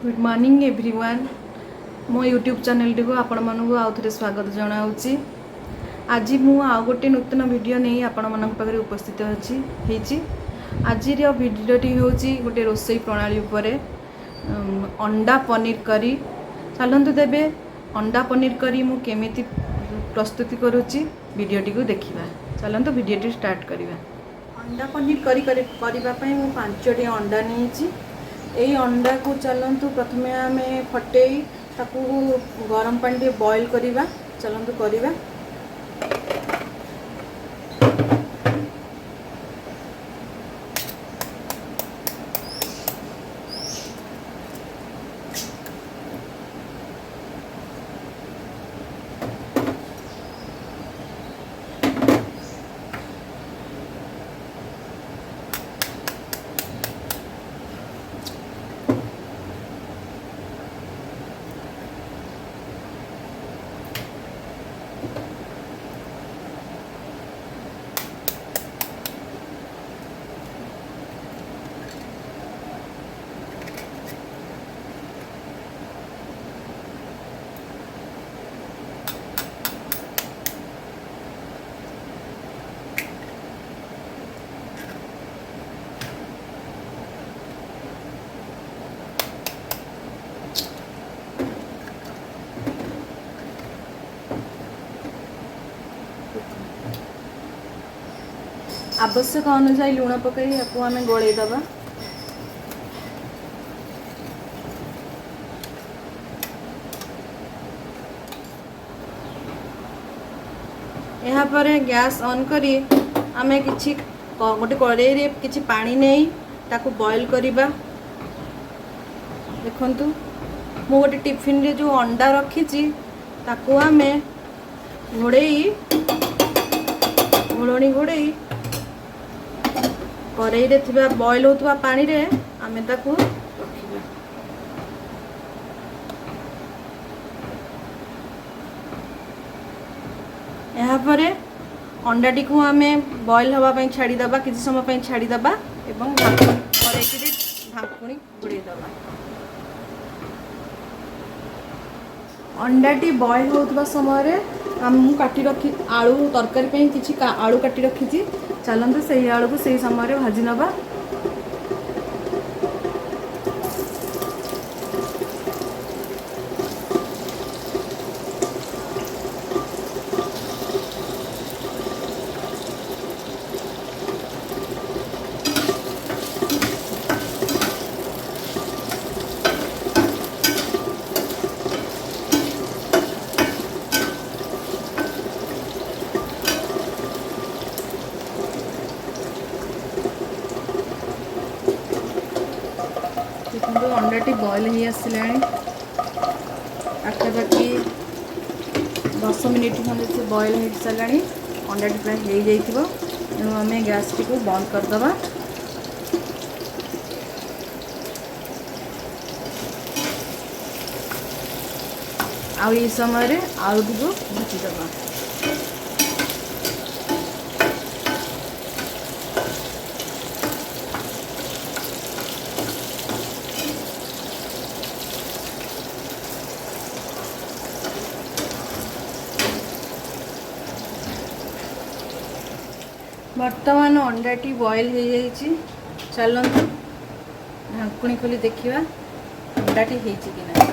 Good morning everyone. मो YouTube channel T को आपण मानक आउ थे स्वागत जनाऊँगी। आज मु आउ गोटे नूतन वीडियो नहीं आपण मानक पाखे उपस्थित अच्छी। आज भिडियोटी हूँ गोटे रोसई प्रणाली उपरे अंडा पनीर करी। चलतु तेबे अंडा पनीर करी मु केमिति प्रस्तुति करुच्ची वीडियोटी को देखिबा। चलतु वीडियोटी स्टार्ट करिबा। अंडा पनीर करी करबा पई मु 5टी अंडा नहीं। यही अंडा को चलतु प्रथमे आम फटई ताकू गरम पानी बॉईल करवा। चलतु करवा। आवश्यक अनुसार लुण पकई आपको आम गोल दबा। यापर गैस ऑन करी आम कि गोटे कड़ाई रे किछि पानी नहीं ताकू बॉईल करवा। देखंतु मु गोटे टिफिन रे जो अंडा रखी ताकू आम घोड़ई घोड़णी घोड़ई कड़ाई रे थिबा बॉईल होतबा पानी रे आमे ताकू रखिबा। यहाँ पर अंडा टी को आमे बॉईल हवा पई छाड़ी दबा। किछि समय पई छाड़ी दबा एवं कड़ाई रे ढाकुणी घोड़े दबा। अंडा टी बॉईल होतबा समय रे हम काटी रखी आलू तरकारी पई किछि आलू काटी रखी। चलते से आलू को सही समय भाजी नवा। देखो अंडाटी बॉईल हो आसला पाखापाखि 10 मिनिट खंडे से बॉईल हो सारा। अंडाटी प्राय हो तेणु आम गैस टी को बंद करदे। आउ ये समय आलू टी को भाजीदबा। वर्तमान अंडाटी बॉईल हो जाइए। चलतु ढाकुणी खोली देखिए अंडाटी हो कि ना।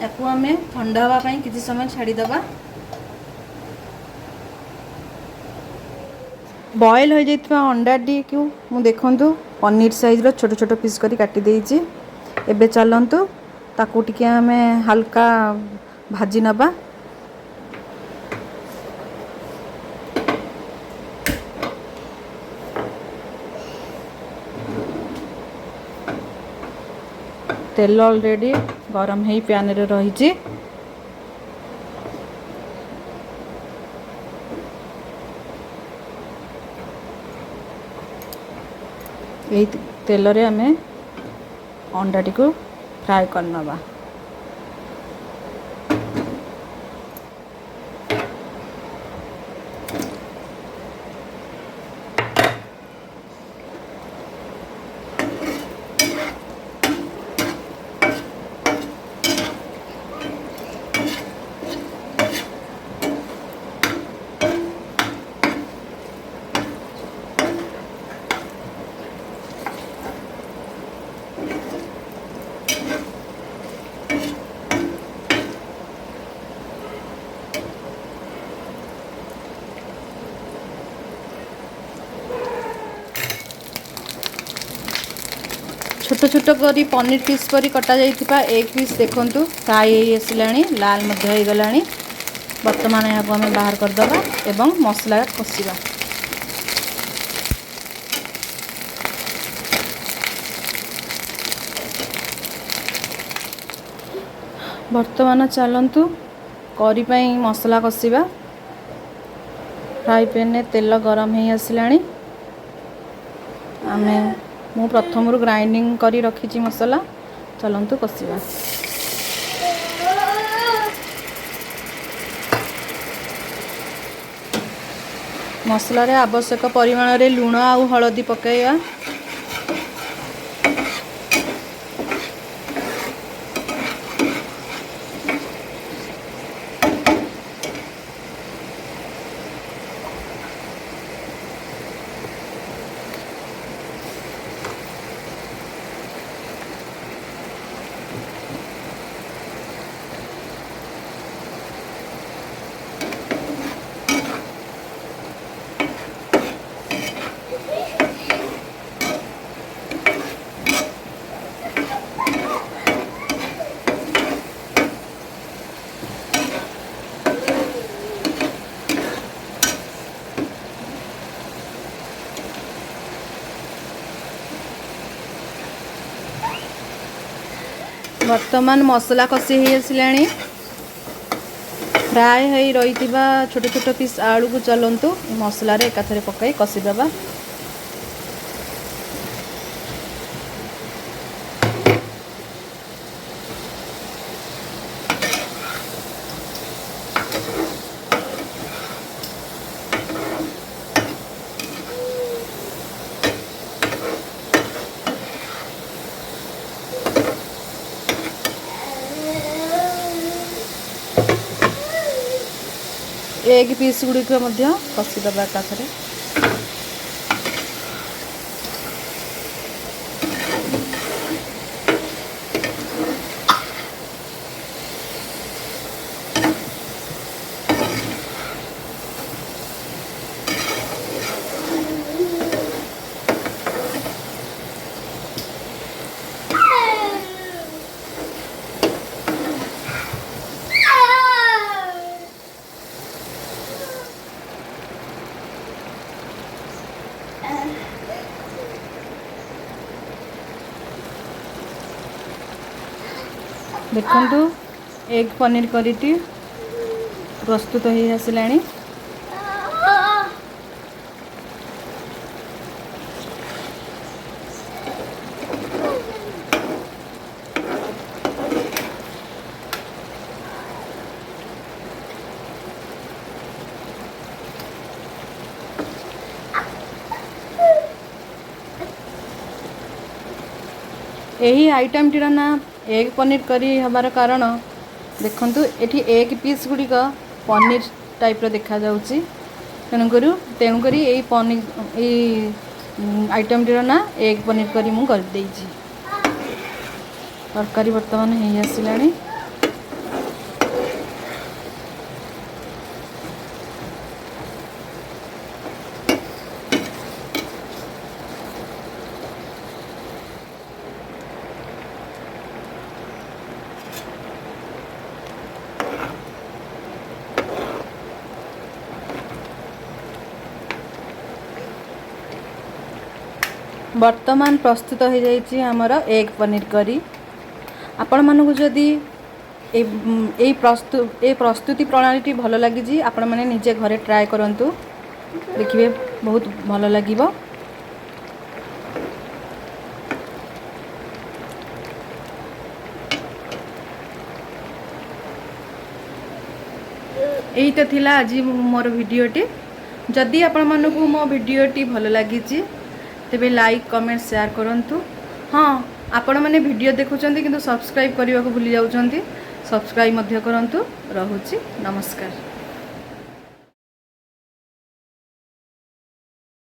याकू आम ठंडा हाँवाई किसी समय छाड़ीदबा। बॉईल हो जाइए अंडाटी को मु देखंतु पनीर साइज रो छोट छोट पीस करी काटी देइछि। एबे चलंतु ताकू टिके आमे हल्का भाजी नबा। तेल ऑलरेडी गरम है पैन रे रही। यही तेल रे आमे अंडाटी को फ्राए करनबा। छोट छोट करी पनीर पीस करी कटा जाइथिबा एग पीस देखंतु फ्राई होई आसिलाणी लाल मध्य होई गलाणी। वर्तमान यहाँ आम बाहर करदबा एवं मसला कषिबा। वर्तमान चलतु करी पाई मसला कषिबा। फ्राई पैन में तेल गरम हो आसिलाणी। आमे मु प्रथम ग्राइंडिंग करी रखी मसला चलतु कषिबा। मसला रे आवश्यक परिमाण रे लूण आ हलदी पकाइबा। वर्तमान मसला कषि हो आसिलाणी। फ्राए हो रही छोट छोट पीस आलू को चलतु मसला रे एकाथरे पकाई कषिदेबा। Egg piece गुड़िक कषिदेबा एकाथरे। देखंतु एग पनीर करीटी प्रस्तुत हो आसिलाणी। यही आइटम टीर ना एग पनीर करी हमार कारण देखंतु एठी एग पीस गुड़िक पनीर टाइप रो देखा जाउची। तेणुकरी यही पनीर यही आइटम टीर ना एग पनीर करी मु कर देइची। तरकारी वर्तमान हो आसिलाणी। वर्तमान प्रस्तुत हो जाइए आमर एग पनीर करी। आपण मानक जदि ए प्रस्तुति प्रणाली भल लगी आपण मैंने निजे घरे ट्राए करंतु देखिए बहुत भल लगिबो। यही तो थिला आज मोर वीडियोटी। जदि आपण मानक मो वीडियोटी भल लगी तेबे लाइक कमेंट शेयर करंतु। हाँ आपण मैंने वीडियो देखुचंती किंतु सब्सक्राइब करने को भूली जाउचंती। सब्सक्राइब मध्य करंतु। रहुची नमस्कार।